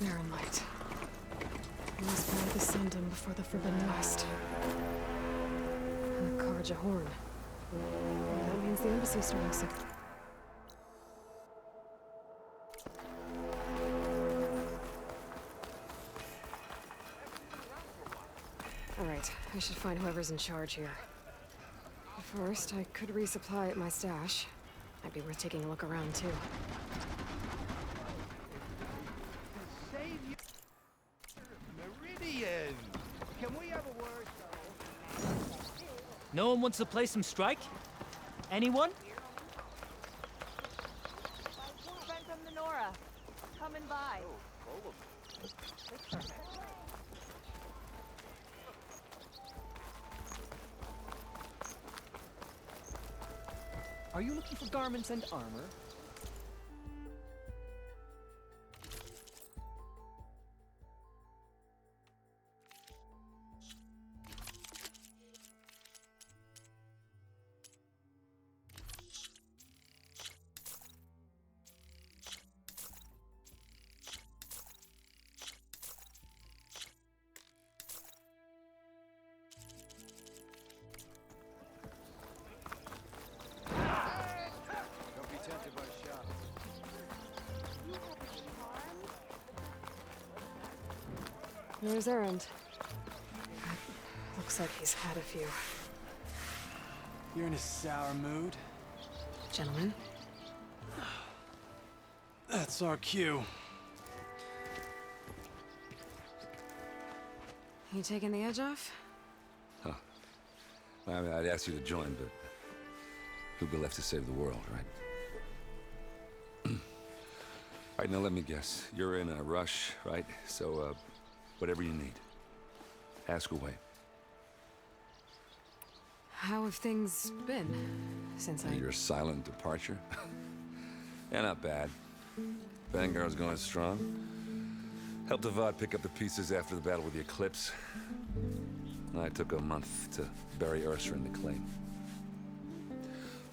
Baron light. We must bury the Sundom before the Forbidden West. And Karja Horn. That means the embassy's starting soon. Alright, I should find whoever's in charge here. First, I could resupply at my stash. Might be worth taking a look around, too. Save you, Meridian. Can we have a word? No one wants to play some Strike? Anyone? Friend from the Nora. Coming by. Are you looking for garments and armor? Don't be tempted by the shop. Where's Erend? Looks like he's had a few. You're in a sour mood? Gentlemen? That's our cue. You taking the edge off? Huh. I mean, I'd ask you to join, but who'd be left to save the world, right? All right, now let me guess. You're in a rush, right? So, whatever you need. Ask away. How have things been since I... Your silent departure? Yeah, not bad. Vanguard's going strong. Helped Avad pick up the pieces after the battle with the Eclipse. I took a month to bury Ursa in the claim.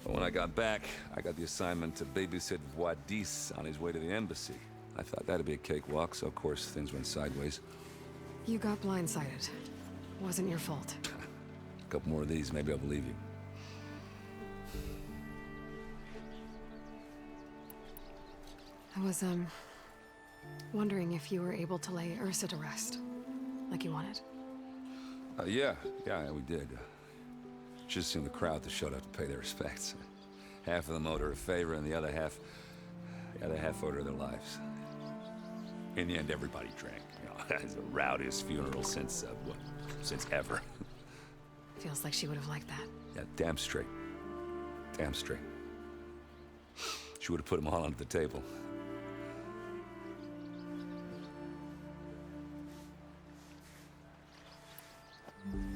But when I got back, I got the assignment to babysit Wadis on his way to the embassy. I thought that'd be a cakewalk, so of course things went sideways. You got blindsided. Wasn't your fault. A couple more of these, maybe I'll believe you. I was, wondering if you were able to lay Ursa to rest, like you wanted. Yeah, we did. Just seen the crowd that showed up to pay their respects. Half of them owed her a favor, and the other half owed her their lives. In the end, everybody drank. You know, it's the rowdiest funeral since ever. Feels like she would have liked that. Yeah, damn straight. Damn straight. She would have put them all under the table.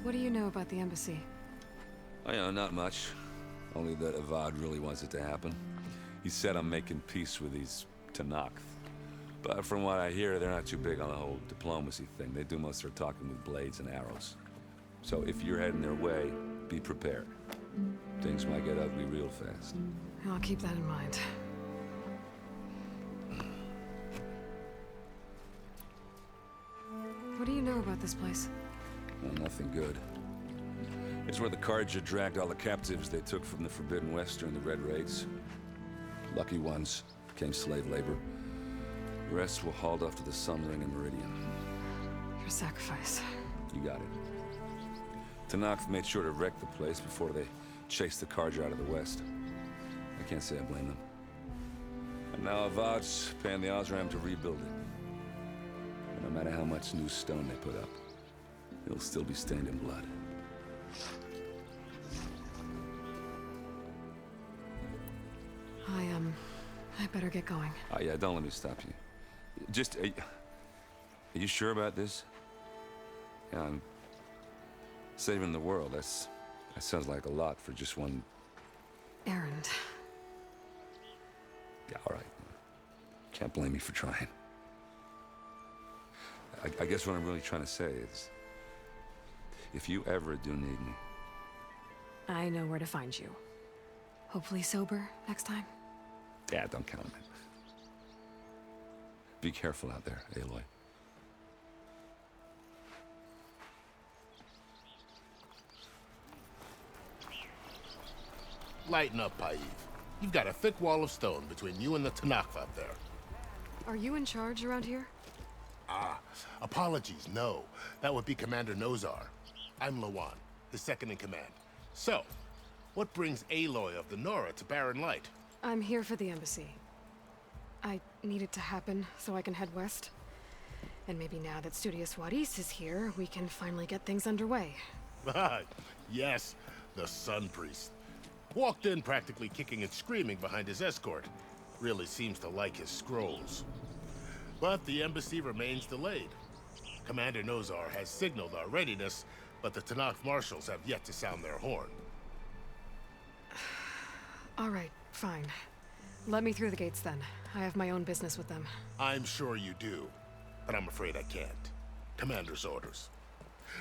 What do you know about the embassy? Oh, you know, not much. Only that Avad really wants it to happen. He said I'm making peace with these Tanakh. But from what I hear, they're not too big on the whole diplomacy thing. They do most of their talking with blades and arrows. So if you're heading their way, be prepared. Things might get ugly real fast. I'll keep that in mind. What do you know about this place? Well, nothing good. It's where the Karja dragged all the captives they took from the Forbidden West during the Red Raids. Lucky ones became slave labor. The rest were hauled off to the Sun Ring and Meridian. Your sacrifice. You got it. Tanakh made sure to wreck the place before they chased the Karja out of the West. I can't say I blame them. And now Avad's paying the Osram to rebuild it. And no matter how much new stone they put up, it'll still be stained in blood. I better get going. Oh, yeah, don't let me stop you. Just, are you sure about this? Yeah, I'm saving the world. That sounds like a lot for just one... Erend. Yeah, all right. Can't blame me for trying. I guess what I'm really trying to say is, if you ever do need me... I know where to find you. Hopefully sober next time. Yeah, don't count on it. Be careful out there, Aloy. Lighten up, Ps5. You've got a thick wall of stone between you and the Tanakh up there. Are you in charge around here? Ah, apologies, no. That would be Commander Nozar. I'm Lawan, his second in command. So, what brings Aloy of the Nora to Barren Light? I'm here for the embassy. I need it to happen so I can head west. And maybe now that Studious Wadis is here, we can finally get things underway. Yes, the Sun Priest. Walked in practically kicking and screaming behind his escort. Really seems to like his scrolls. But the embassy remains delayed. Commander Nozar has signaled our readiness, but the Tanakh marshals have yet to sound their horn. All right, fine. Let me through the gates then. I have my own business with them. I'm sure you do, but I'm afraid I can't. Commander's orders.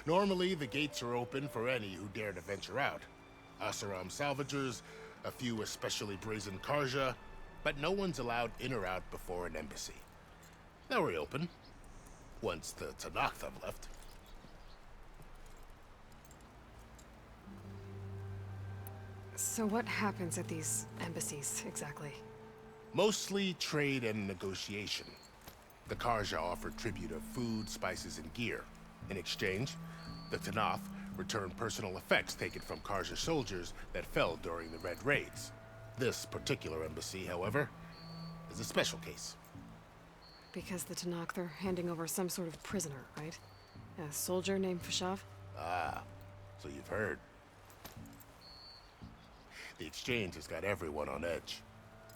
Normally, the gates are open for any who dare to venture out. Asaram salvagers, a few especially brazen Karja, but no one's allowed in or out before an embassy. They'll reopen, once the Tanakh have left. So what happens at these embassies, exactly? Mostly trade and negotiation. The Karja offer tribute of food, spices, and gear. In exchange, the Tanakh return personal effects taken from Karja soldiers that fell during the Red Raids. This particular embassy, however, is a special case. Because the Tanakh, they're handing over some sort of prisoner, right? A soldier named Ps5? Ah, so you've heard. The exchange has got everyone on edge.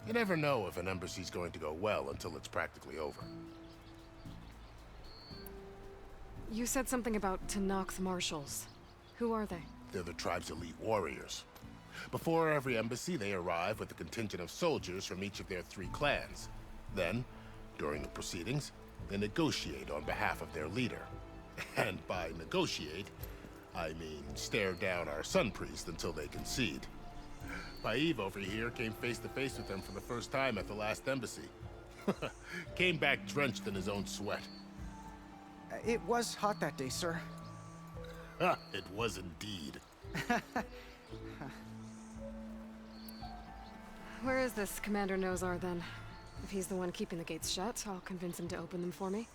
You never know if an embassy's going to go well until it's practically over. You said something about Tanakh's marshals. Who are they? They're the tribe's elite warriors. Before every embassy, they arrive with a contingent of soldiers from each of their 3 clans. Then, during the proceedings, they negotiate on behalf of their leader. And by negotiate, I mean stare down our Sun Priest until they concede. Ps5 over here came face to face with them for the first time at the last embassy. Came back drenched in his own sweat. It was hot that day, sir. It was indeed. Where is this Commander Nozar, then? If he's the one keeping the gates shut, I'll convince him to open them for me.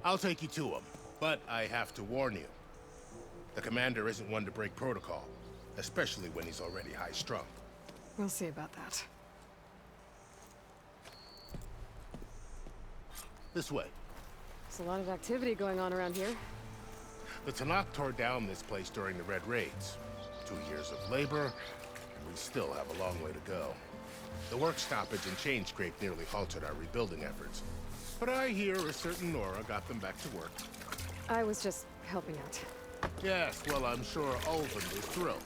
I'll take you to him, but I have to warn you. The commander isn't one to break protocol, especially when he's already high-strung. We'll see about that. This way. There's a lot of activity going on around here. The Tanakh tore down this place during the Red Raids. 2 years of labor, and we still have a long way to go. The work stoppage and chain scrape nearly halted our rebuilding efforts. But I hear a certain Nora got them back to work. I was just helping out. Yes, well, I'm sure Ulvin was thrilled.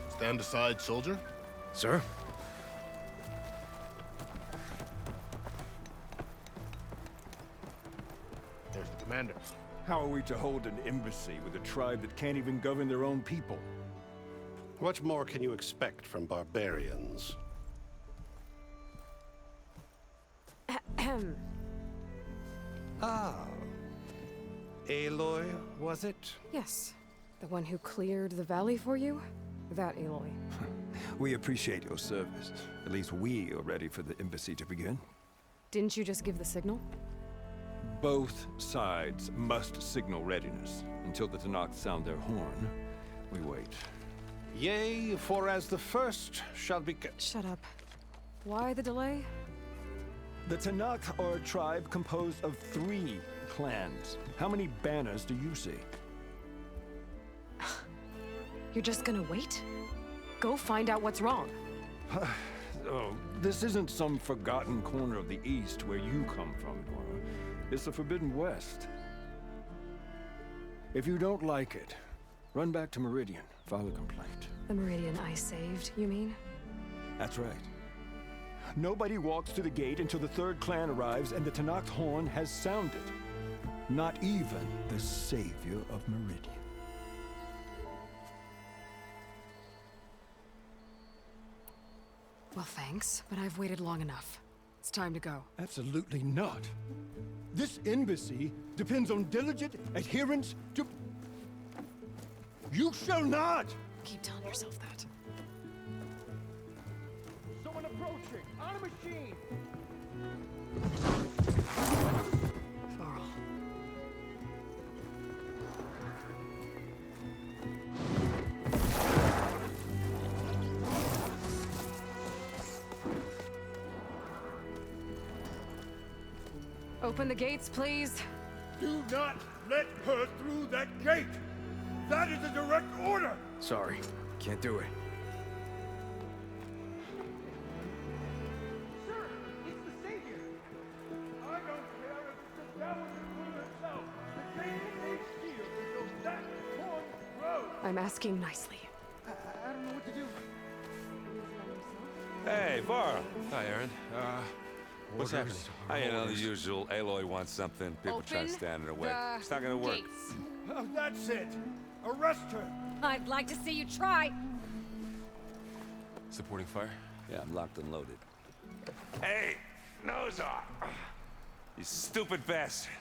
Stand aside, soldier. Sir? There's the commander. How are we to hold an embassy with a tribe that can't even govern their own people? What more can you expect from barbarians? Ah. Aloy, was it? Yes. The one who cleared the valley for you? That Aloy. We appreciate your service. At least we are ready for the embassy to begin. Didn't you just give the signal? Both sides must signal readiness. Until the Tanakh sound their horn, we wait. Yea, for as the first shall be... Shut up. Why the delay? The Tanakh are a tribe composed of 3 clans. How many banners do you see? You're just gonna wait? Go find out what's wrong. Oh, this isn't some forgotten corner of the East where you come from, Nora. It's the Forbidden West. If you don't like it, run back to Meridian, file a complaint. The Meridian I saved, you mean? That's right. Nobody walks to the gate until the 3rd clan arrives and the Tanakh horn has sounded. Not even the savior of Meridian. Well, thanks, but I've waited long enough. It's time to go. Absolutely not. This embassy depends on diligent adherence to... You shall not! Keep telling yourself that. Someone approaching! On a machine! Varl. Open the gates, please. Do not let her through that gate! That is a direct order! Sorry, can't do it. Sir, it's the Savior! I don't care if the devil can rule itself. The gate remains sealed until that horn grows. I'm asking nicely. I don't know what to do. Hey, Varl. Hi, Aaron. What's happening? You know, the usual. Aloy wants something. People try to stand in her way. It's not gonna work. Gates. Oh, that's it! Arrest her! I'd like to see you try. Supporting fire? Yeah, I'm locked and loaded. Hey, nose off. You stupid bastard.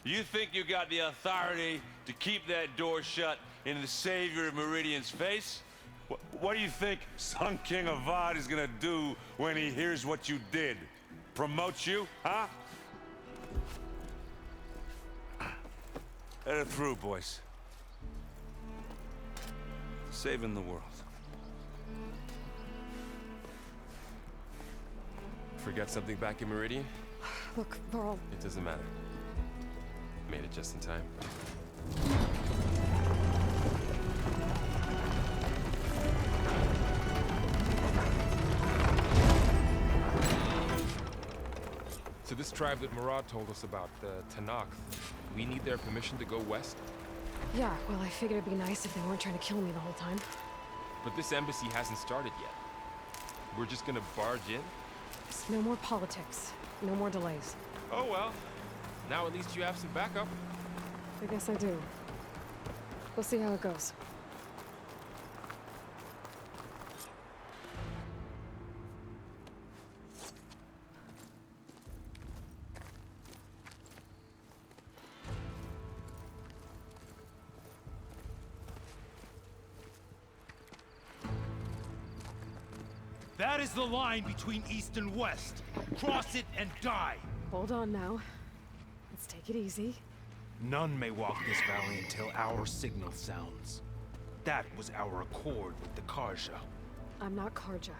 You think you got the authority to keep that door shut in the savior of Meridian's face? What do you think Sun King Avad is gonna do when he hears what you did? Promote you, huh? Let her through, boys. Saving the world. Forget something back in Meridian? Look, Varl, It doesn't matter. Made it just in time. So this tribe that Murad told us about, the Tanakh, we need their permission to go west? yeah, well, I figured it'd be nice if they weren't trying to kill me the whole time. But this embassy hasn't started yet. We're just gonna barge in? Just no more politics. No more delays. Oh well. Now at least you have some backup. I guess I do. We'll see how it goes. That is the line between East and West. Cross it and die. Hold on now. Let's take it easy. None may walk this valley until our signal sounds. That was our accord with the Karja. I'm not Karja.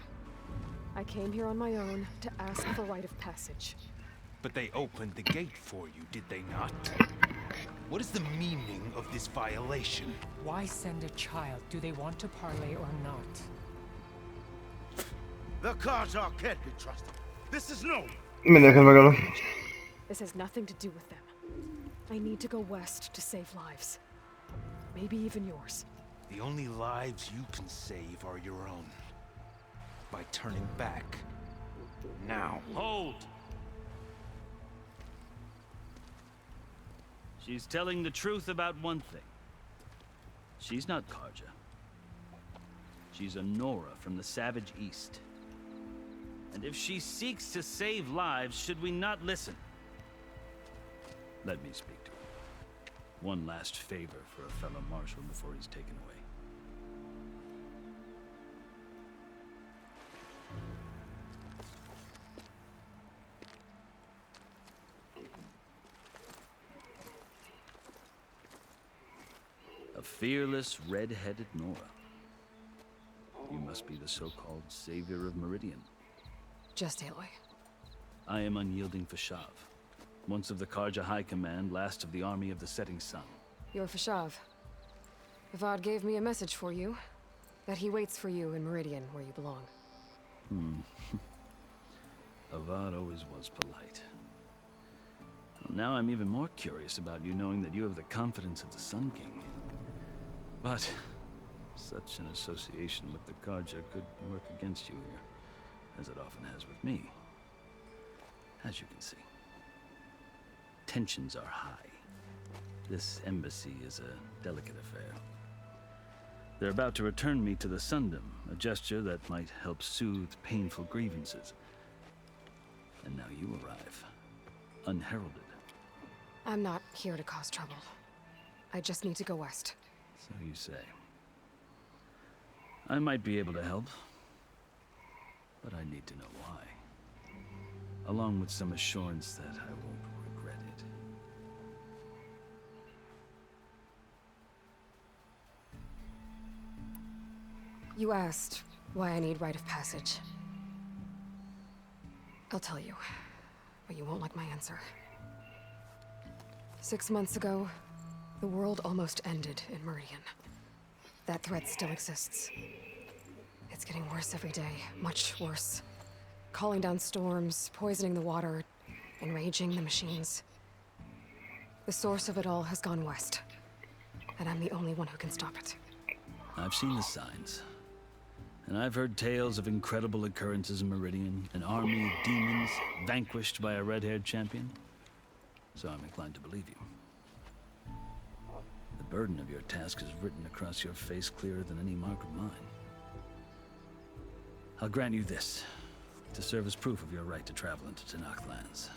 I came here on my own to ask for right of passage. But they opened the gate for you, did they not? What is the meaning of this violation? Why send a child? Do they want to parley or not? The Karja can't be trusted. This is known. This has nothing to do with them. I need to go west to save lives. Maybe even yours. The only lives you can save are your own. By turning back. Now. Hold! She's telling the truth about one thing. She's not Karja. She's a Nora from the Savage East. And if she seeks to save lives, should we not listen? Let me speak to her. One last favor for a fellow marshal before he's taken away. A fearless, red-headed Nora. You must be the so-called savior of Meridian. Just Aloy. I am unyielding Ps5. Once of the Karja High Command, last of the army of the Setting Sun. You're Ps5. Avad gave me a message for you. That he waits for you in Meridian, where you belong. Avad always was polite. Well, now I'm even more curious about you knowing that you have the confidence of the Sun King. But such an association with the Karja could work against you here, as it often has with me. As you can see, tensions are high. This embassy is a delicate affair. They're about to return me to the Sundom, a gesture that might help soothe painful grievances. And now you arrive, unheralded. I'm not here to cause trouble. I just need to go west. So you say. I might be able to help, but I need to know why. Along with some assurance that I won't regret it. You asked why I need rite of passage. I'll tell you, but you won't like my answer. 6 months ago, the world almost ended in Meridian. That threat still exists. It's getting worse every day, much worse. Calling down storms, poisoning the water, enraging the machines. The source of it all has gone west, and I'm the only one who can stop it. I've seen the signs. And I've heard tales of incredible occurrences in Meridian, an army of demons vanquished by a red-haired champion. So I'm inclined to believe you. The burden of your task is written across your face clearer than any mark of mine. I'll grant you this, to serve as proof of your right to travel into Tenakth lands.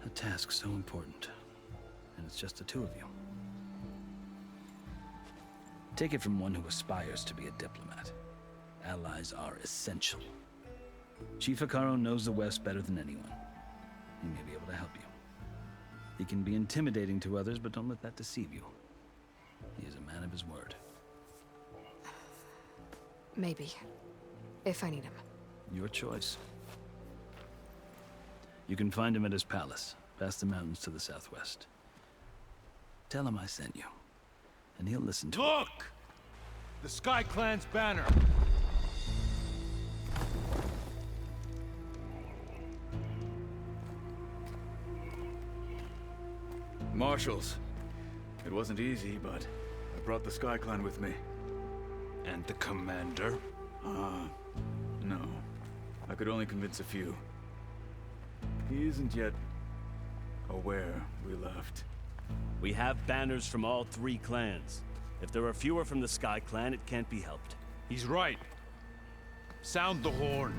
A task so important, and it's just the two of you. Take it from one who aspires to be a diplomat. Allies are essential. Chief Hekarro knows the West better than anyone. He may be able to help you. He can be intimidating to others, but don't let that deceive you. He is a man of his word. Maybe. If I need him. Your choice. You can find him at his palace, past the mountains to the southwest. Tell him I sent you, and he'll listen to it. Look! The Sky Clan's banner! Marshals. It wasn't easy, but I brought the Sky Clan with me. And the commander? No. I could only convince a few. He isn't yet aware we left. We have banners from all 3 clans. If there are fewer from the Sky Clan, it can't be helped. He's right. Sound the horn.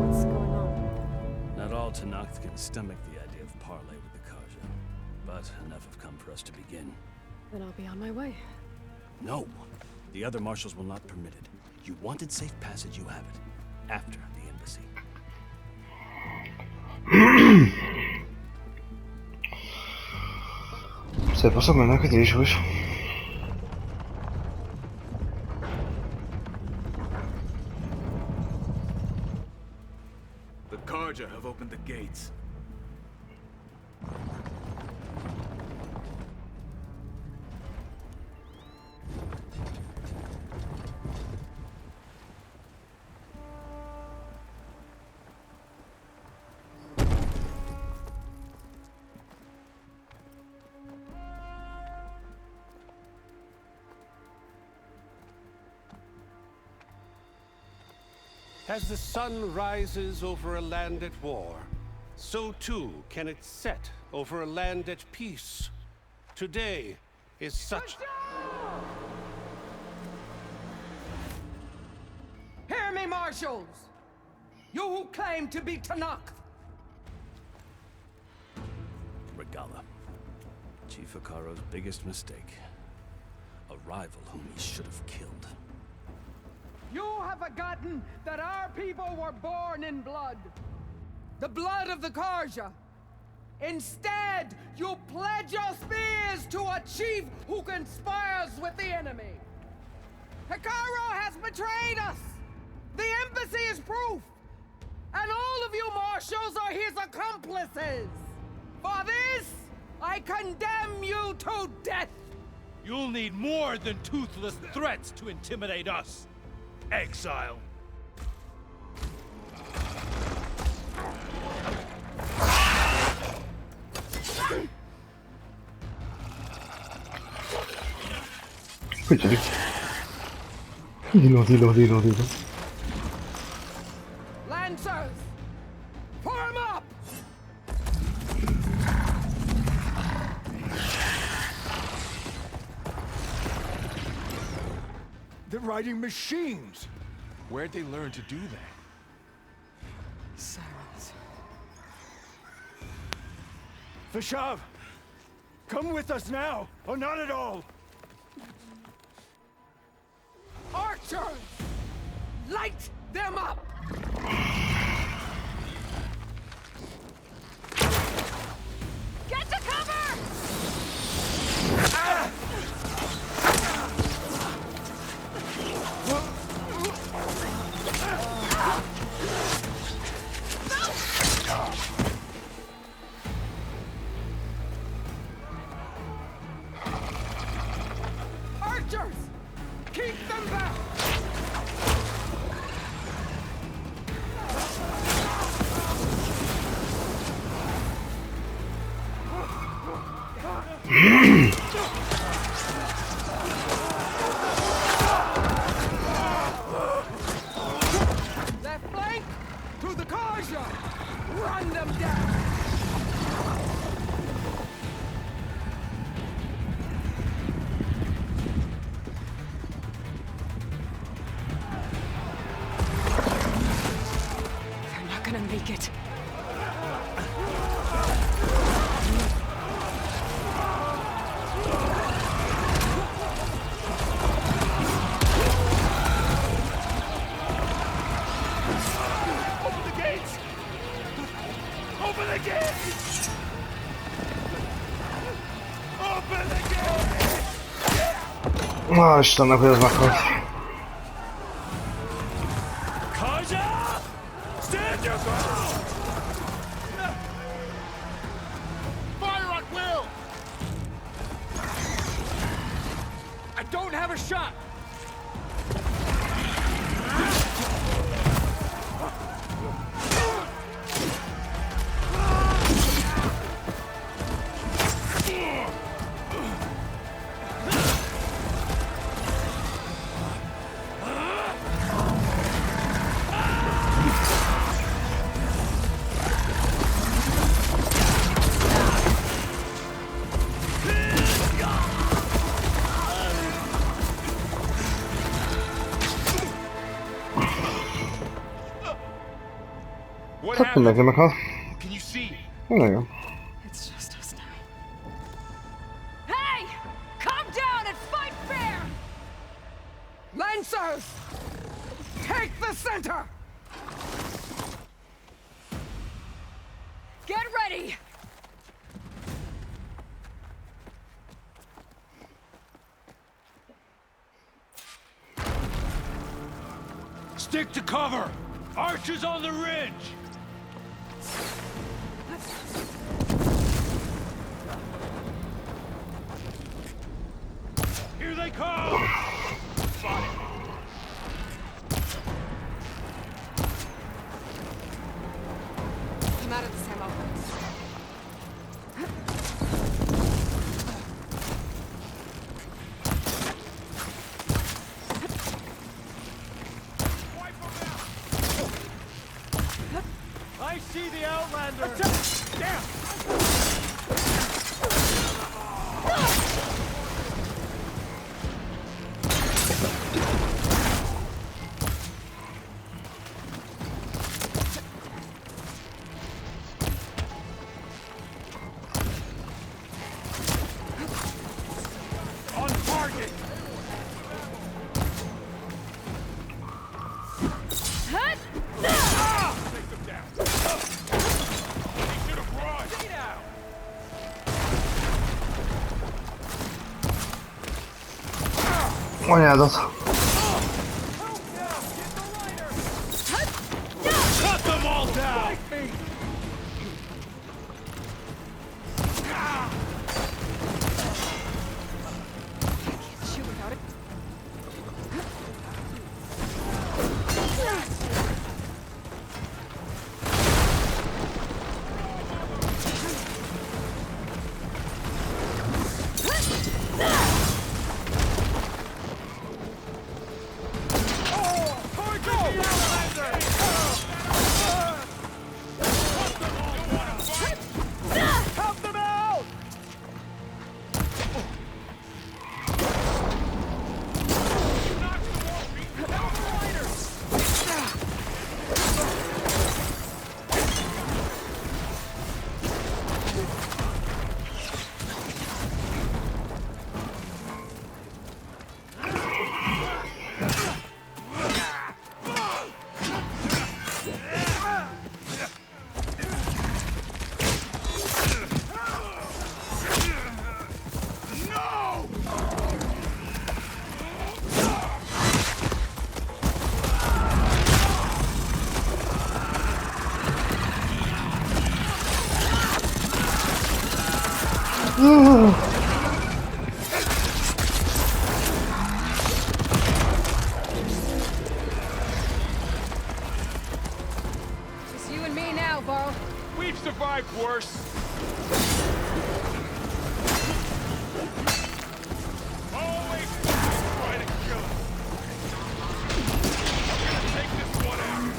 What's going on? Not all Tenakth can stomach the idea of parley with the Karja, but enough have come for us to begin. Then I'll be on my way. No. The other marshals will not permit it. You wanted safe passage, you have it. After the embassy. C'est pour ça maintenant que t'es joué. The Karja have opened the gates. As the sun rises over a land at war, so too can it set over a land at peace. Today is such... Hear me, marshals! You who claim to be Tenakth! Regala. Chief Hekarro's biggest mistake. A rival whom he should have killed. You have forgotten that our people were born in blood. The blood of the Karja. Instead, you pledge your spears to a chief who conspires with the enemy. Hekarro has betrayed us. The embassy is proof. And all of you marshals are his accomplices. For this, I condemn you to death. You'll need more than toothless threats to intimidate us. Exile. Dilo. Lancers, form up! They're riding machines. Where'd they learn to do that? Sirens. Ps5, come with us now, or not at all. Archers! Light them up! Get to cover! Archers! Keep them back! Left flank! To the Karja! Run them down! They're not gonna make it. Open the gates! Open the gates! Open the gates! No, Istennek, hogy ez meghalt. Karja! Stand your ground! Fire at will! I don't have a shot! What Csak happened? mindenki meghal. Can you see? Igen. It's just us now. Hey! Calm down and fight fair! Lancers! Take the center! Get ready! Stick to cover! Archers on the ridge! Here they come! I'm out of this ammo. I see the Outlander! Damn! On target! Hut! Take them down! He should have run! Stay down! Anyádat. Cut them all down! Shoot without it. Just you and me now, Varl. We've survived worse. Always try to kill us. I'm gonna take this one out.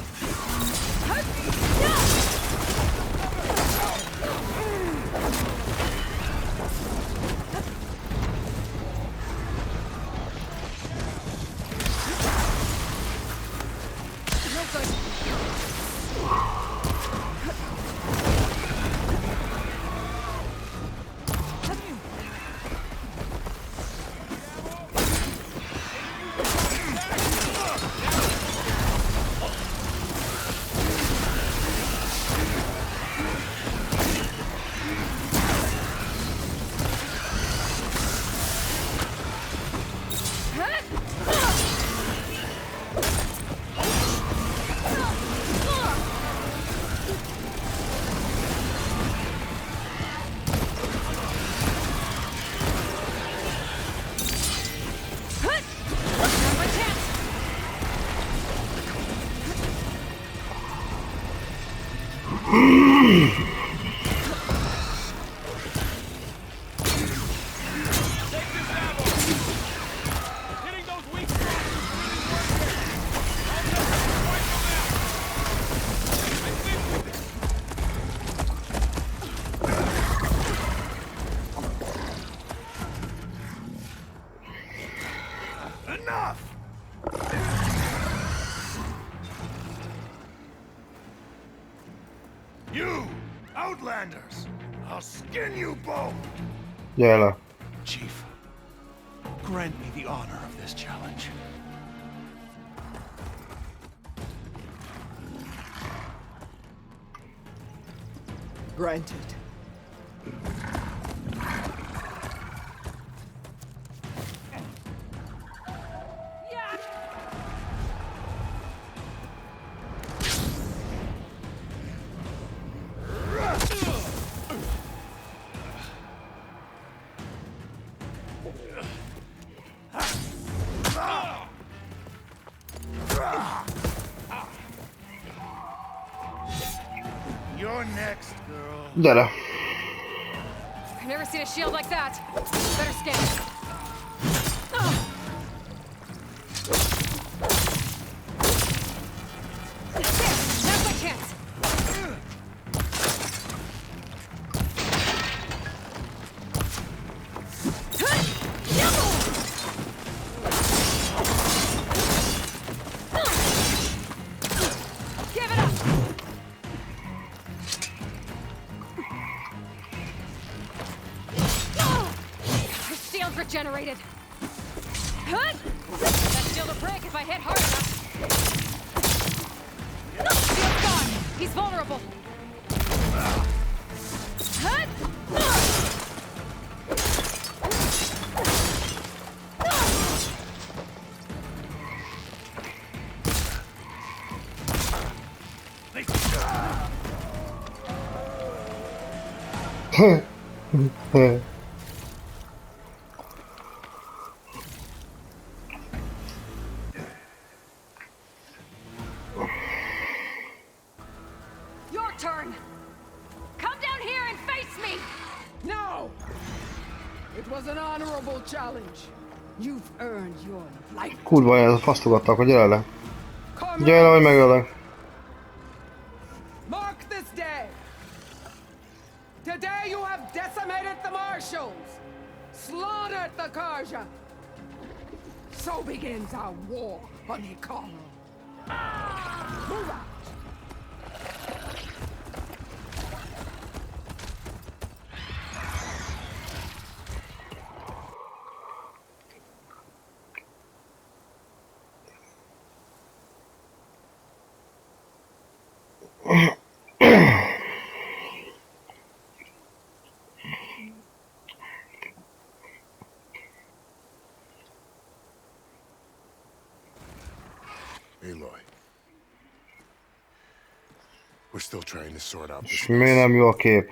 No good. You, Outlanders! I'll skin you both! Gyere. Chief, grant me the honor of this challenge. Granted. You're next, girl. Gyere. I've never seen a shield like that. Better scan it. There, now's my chance. Give it up. The shield regenerated. That shield will break if I hit hard enough. Shield's gone. He's vulnerable. Your turn. Come down here and face me. No! It was an honorable challenge. You've earned your life. Kurva, ez fasztogattak, hogy gyere le. Gyere le, hogy megöllek. Mark this day. Today you have decimated the marshals, slaughtered the Karja. So begins our war on Hikara. Move out. Aloy. We're still trying to sort out this És miért nem jó a kép?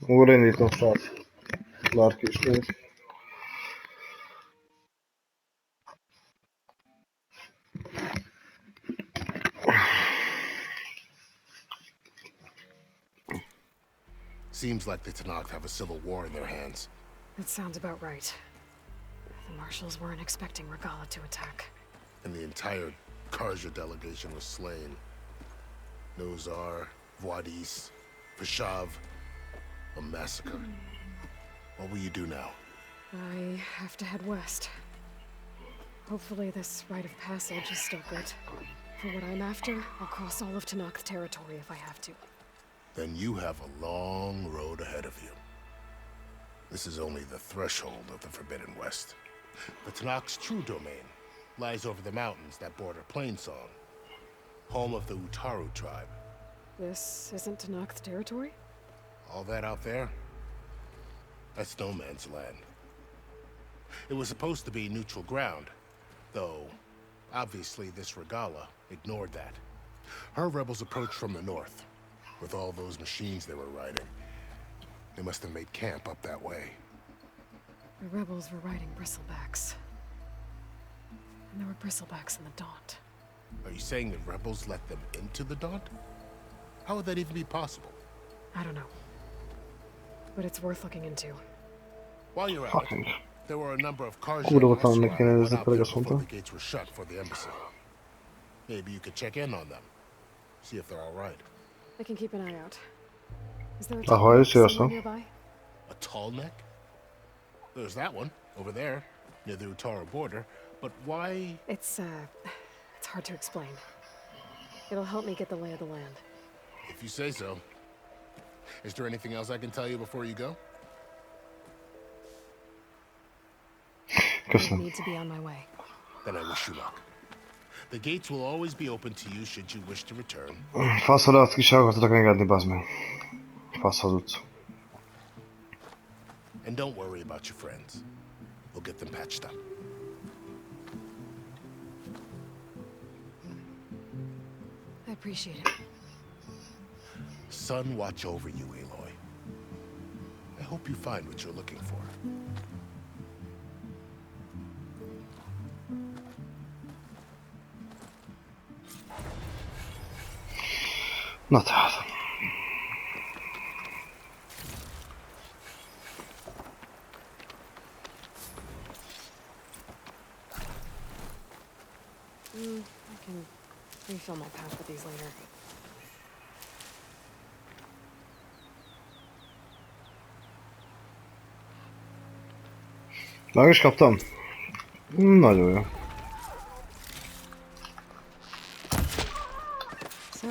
Újra indítom, srác. Bárki is néz. Seems like the Tanakh have a civil war in their hands. That sounds about right. The marshals weren't expecting Regala to attack. And the entire Karja delegation was slain. Nozar, Voidis, Ps5, a massacre. What will you do now? I have to head west. Hopefully this rite of passage is still good. For what I'm after, I'll cross all of Tanakh territory if I have to. Then you have a long road ahead of you. This is only the threshold of the Forbidden West. The Tanakh's true domain lies over the mountains that border Plainsong, home of the Utaru tribe. This isn't Tanakh territory? All that out there? That's no man's land. It was supposed to be neutral ground, though obviously this Regala ignored that. Her rebels approached from the north, with all those machines they were riding. They must have made camp up that way. The rebels were riding bristlebacks. And there were bristlebacks in the Daunt. Are you saying the rebels let them into the Daunt? How would that even be possible? I don't know. But it's worth looking into. While you're at it, there were a number of cars Kurva that tam went neki nézni, out pedig there azt before mondta. the gates were shut for the embassy. Maybe you could check in on them. See if they're all right. I can keep an eye out. Is there a Ahoj, tall sziasztok. somewhere nearby? A tall neck? There's that one, over there, near the Utaru border. But why? It's hard to explain. It'll help me get the lay of the land. If you say so. Is there anything else I can tell you before you go? I need to be on my way. Then I wish you luck. The gates will always be open to you should you wish to return. Faszodat ki se akartatok engedni, bazd meg. Fasz hazudsz. And don't worry about your friends. We'll get them patched up. I appreciate it. Sun watch over you, Aloy. I hope you find what you're looking for. Na tehát. I can refill my pack with these later. Meg is kaptam? Nagyon jó. So,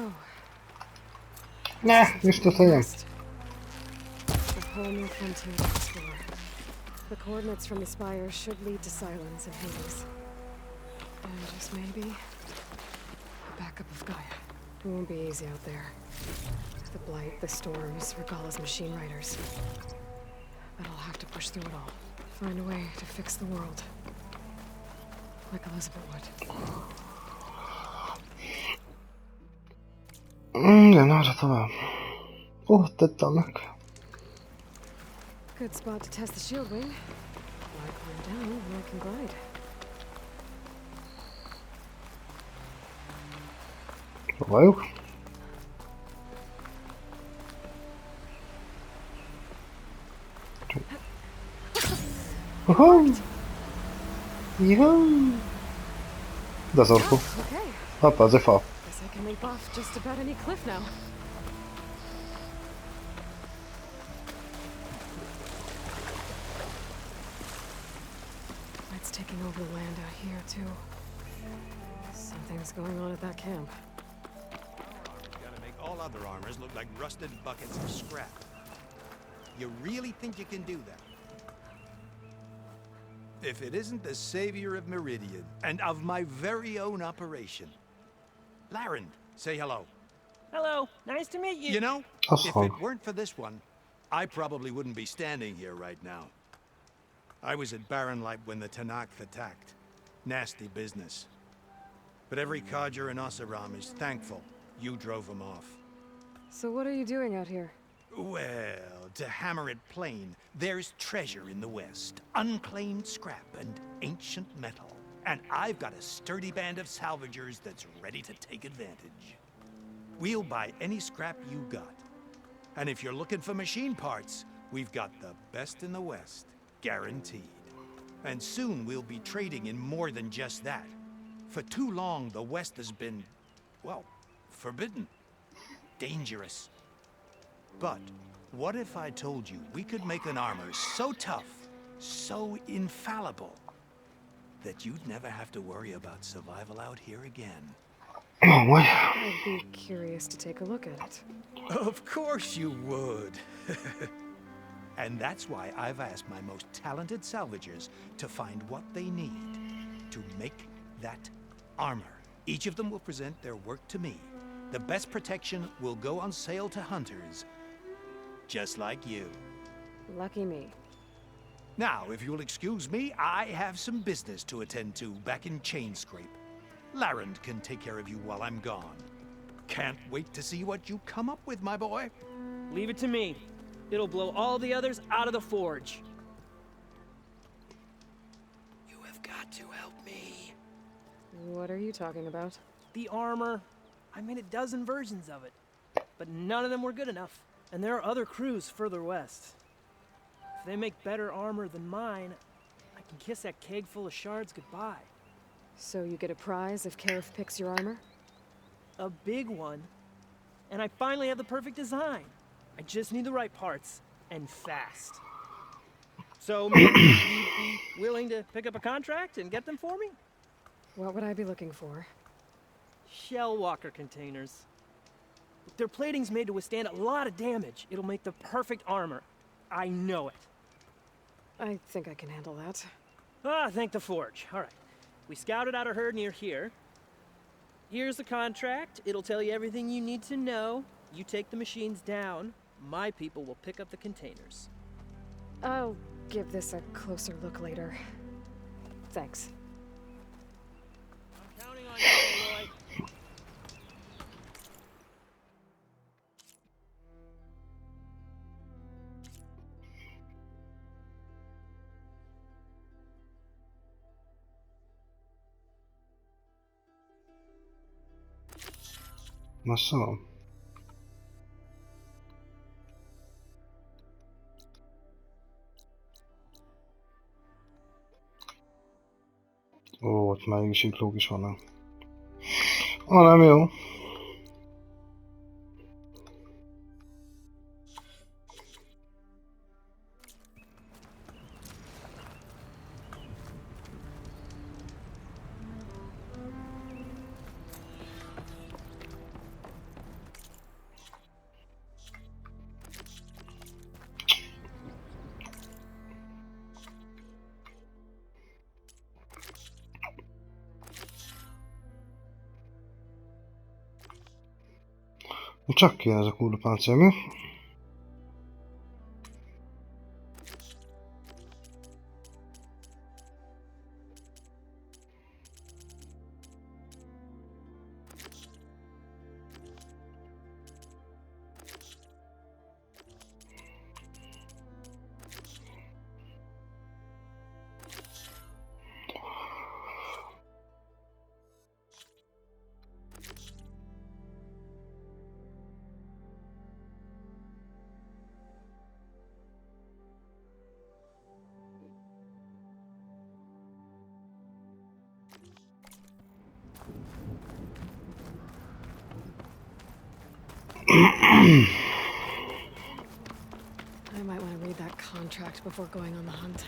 Ne, is történjen. a whole new frontier to explore. The coordinates from the spire should lead to Silence and Hades. And just maybe, a backup of Gaia. It won't be easy out there. The Blight, the Storms, Regala's machine riders. But I'll have to push through it all. Find a way to fix the world. Like Elizabeth would. Igen, arra tovább. Tettem meg. Good spot to test the shield wing. Why climb down when I can glide? Próbáljuk. Juhu! De zorku. Okay. Hoppá, ez egy fa. Guess I can leap off just about any cliff now. It's taking over the land out here, too. Something's going on at that camp. Gotta make all other armors look like rusted buckets of scrap. You really think you can do that? If it isn't the savior of Meridian, and of my very own operation. Laren, say hello. Hello, nice to meet you. You know, That's if fun. it weren't for this one, I probably wouldn't be standing here right now. I was at Barren Light when the Tanakh attacked. Nasty business. But every codger in Oseram is thankful you drove them off. So what are you doing out here? Well, to hammer it plain, there's treasure in the West. Unclaimed scrap and ancient metal. And I've got a sturdy band of salvagers that's ready to take advantage. We'll buy any scrap you got. And if you're looking for machine parts, we've got the best in the West, guaranteed. And soon we'll be trading in more than just that. For too long, the West has been, well, forbidden. Dangerous. But what if I told you we could make an armor so tough, so infallible, that you'd never have to worry about survival out here again? Oh, what? I'd be curious to take a look at it. Of course you would. And that's why I've asked my most talented salvagers to find what they need to make that armor. Each of them will present their work to me. The best protection will go on sale to hunters, just like you. Lucky me. Now, if you'll excuse me, I have some business to attend to back in Chainscrape. Larrand can take care of you while I'm gone. Can't wait to see what you come up with, my boy. Leave it to me. It'll blow all the others out of the forge. You have got to help me. What are you talking about? The armor. I made a dozen versions of it, but none of them were good enough. And there are other crews further west. If they make better armor than mine, I can kiss that keg full of shards goodbye. So you get a prize if Karif picks your armor? A big one. And I finally have the perfect design. I just need the right parts, and fast. So, maybe you'd be willing to pick up a contract and get them for me? What would I be looking for? Shell walker containers. Their plating's made to withstand a lot of damage. It'll make the perfect armor. I know it. I think I can handle that. Ah, thank the forge. All right. We scouted out a herd near here. Here's the contract. It'll tell you everything you need to know. You take the machines down. My people will pick up the containers. I'll give this a closer look later. Thanks. I'm counting on you, Aloy. Nasıl? Ó, ott már siklók is vannak. Nem jó. Csak kéne ez a kurva páncél, mi? I might want to read that contract before going on the hunt.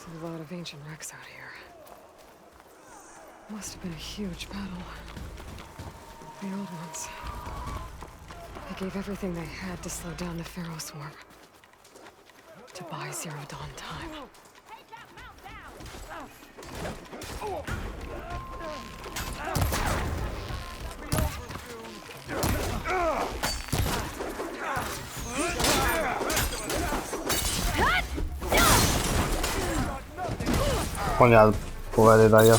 There's a lot of ancient wrecks out here. Must have been a huge battle. The old ones. gave everything they had to slow down the Pharaoh swarm. To buy Zero Dawn time. Anyád, povedaj daja.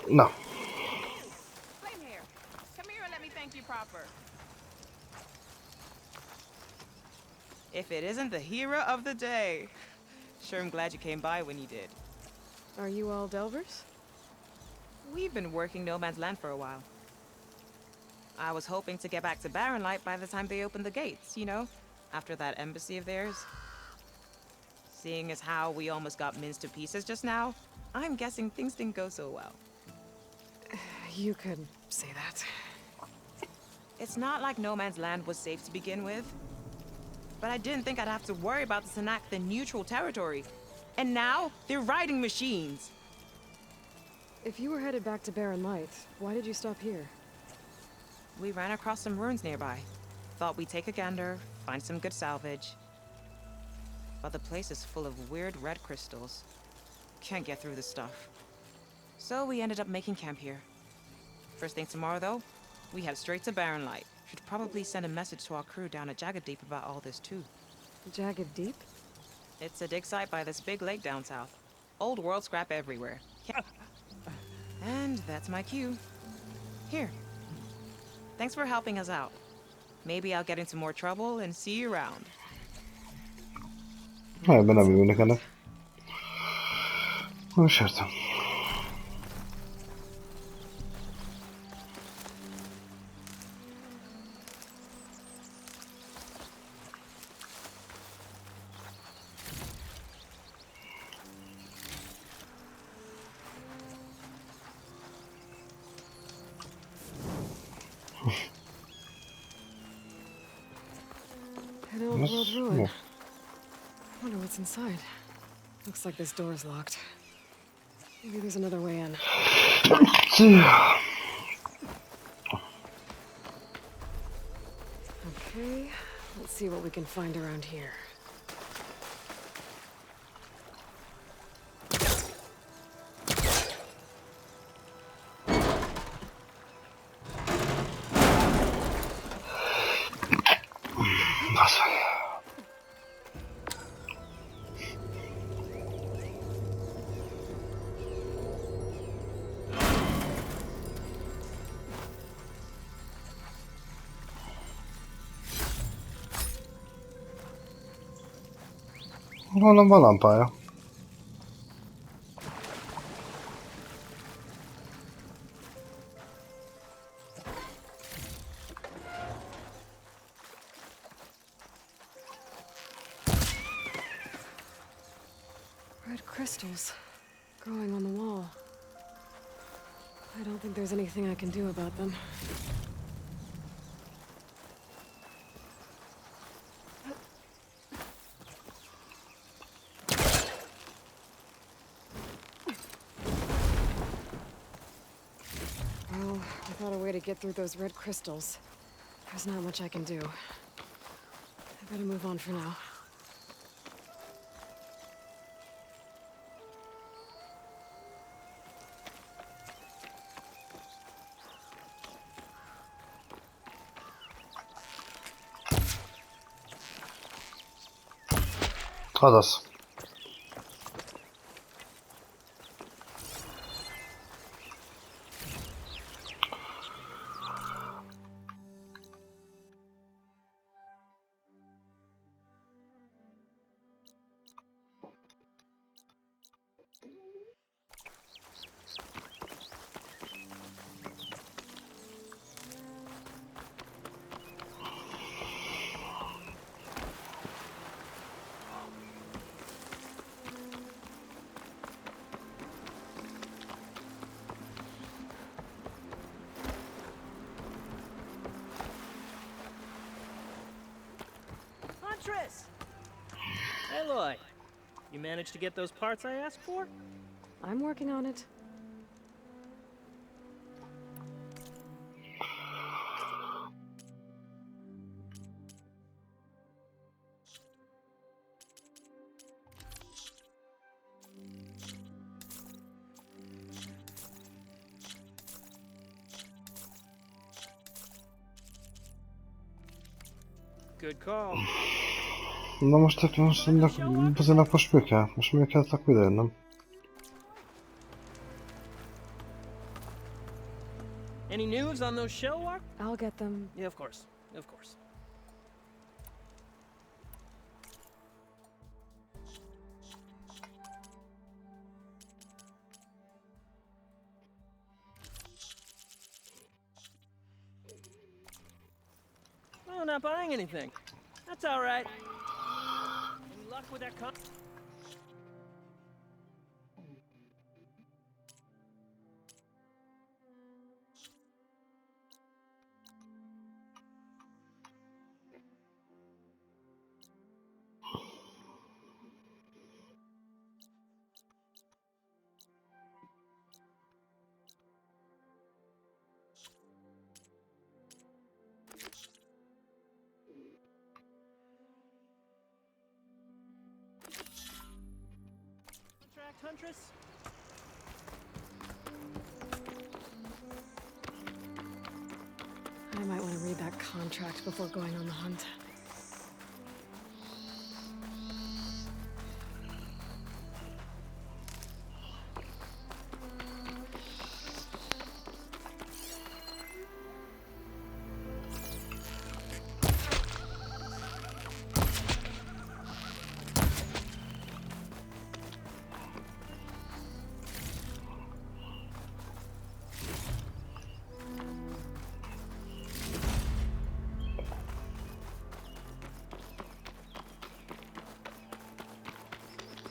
No. Flame here. Come here and let me thank you proper. If it isn't the hero of the day. Sure, I'm glad you came by when you did. Are you all Delvers? We've been working No Man's Land for a while. I was hoping to get back to Barren Light by the time they opened the gates, you know? After that embassy of theirs. Seeing as how we almost got minced to pieces just now, I'm guessing things didn't go so well. You could say that. It's not like No Man's Land was safe to begin with. But I didn't think I'd have to worry about the Tanakh, the neutral territory. And now, they're riding machines. If you were headed back to Barren Light, why did you stop here? We ran across some ruins nearby. Thought we'd take a gander, find some good salvage. But the place is full of weird red crystals. Can't get through the stuff. So we ended up making camp here. First thing tomorrow, though, we head straight to Barren Light. Should probably send a message to our crew down at Jagged Deep about all this, too. Jagged Deep? It's a dig site by this big lake down south. Old world scrap everywhere. And that's my cue. Here. Thanks for helping us out. Maybe I'll get into more trouble and see you around. Ebben nem ülnek ennek. Most értem. An old world ruin. Wonder what's inside. Looks like this door is locked. Maybe there's another way in. Okay, let's see what we can find around here. Hallom van lampája. Red crystals growing on the wall. I don't think there's anything I can do about them. Well, without a way to get through those red crystals, there's not much I can do. I better move on for now. Hadas. Huntress! Aloy, you managed to get those parts I asked for? I'm working on it. Good call. No most tak jednak po szpykę. Po szpykę tak pójdę, no. Any news on those shell walk? I'll get them. Yeah, of course. Of course. Oh, not buying anything. That's all right. Any luck with that con- contract, Huntress? I might want to read that contract before going on the hunt.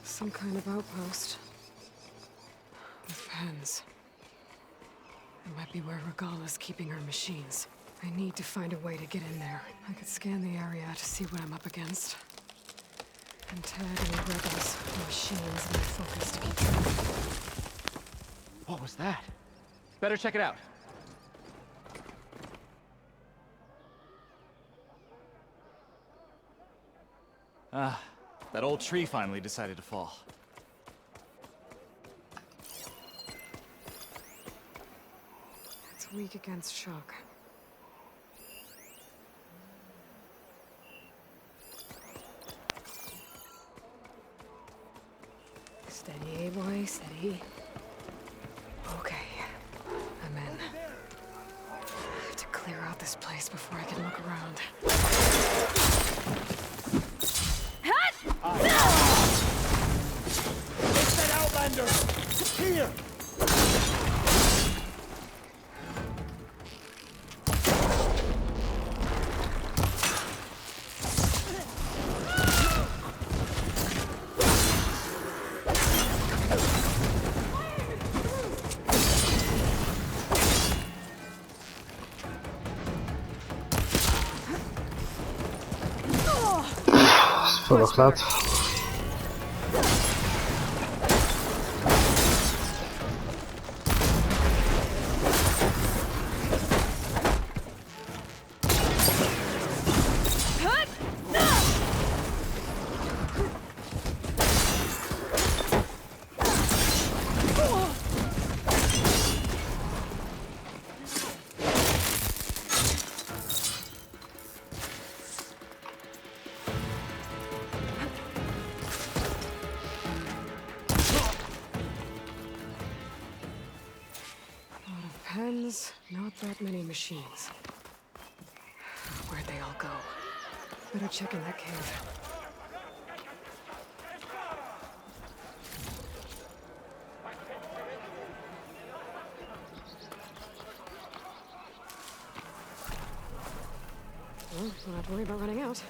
Some kind of outpost. With pens. It might be where Regala's keeping her machines. I need to find a way to get in there. I could scan the area to see what I'm up against. And tag any rebels, machines, and focus to keep track. What was that? Better check it out. Ah, that old tree finally decided to fall. It's weak against shock. Steady, boy, steady. Okay, I'm in. I have to clear out this place before I can look around. It's that Outlander! Here! Sporo klat. Pens, not that many machines. Where'd they all go? Better check in that cave. Well, don't have to worry about running out.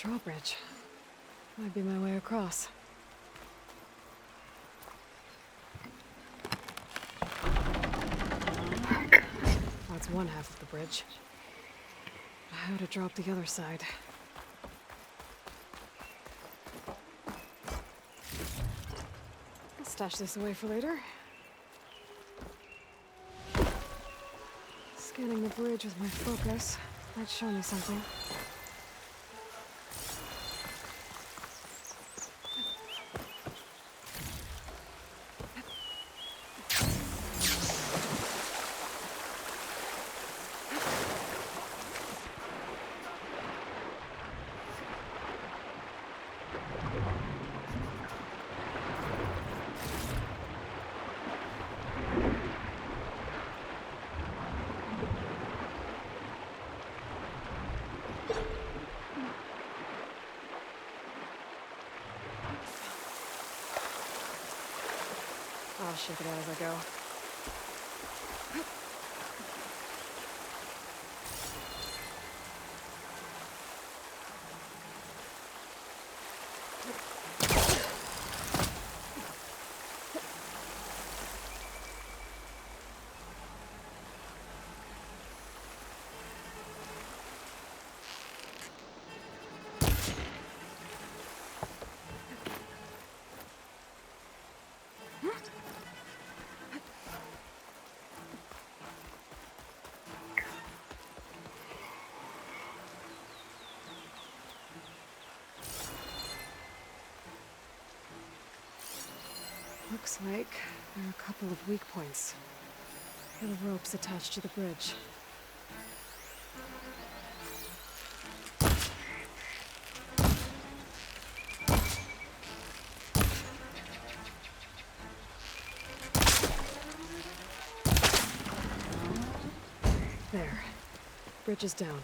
drawbridge. Might be my way across. That's one half of the bridge. How to drop the other side. I'll stash this away for later. Scanning the bridge with my focus might show me something. I'll shake it out as I go. Looks like there are a couple of weak points. Little ropes attached to the bridge. There. Bridge is down.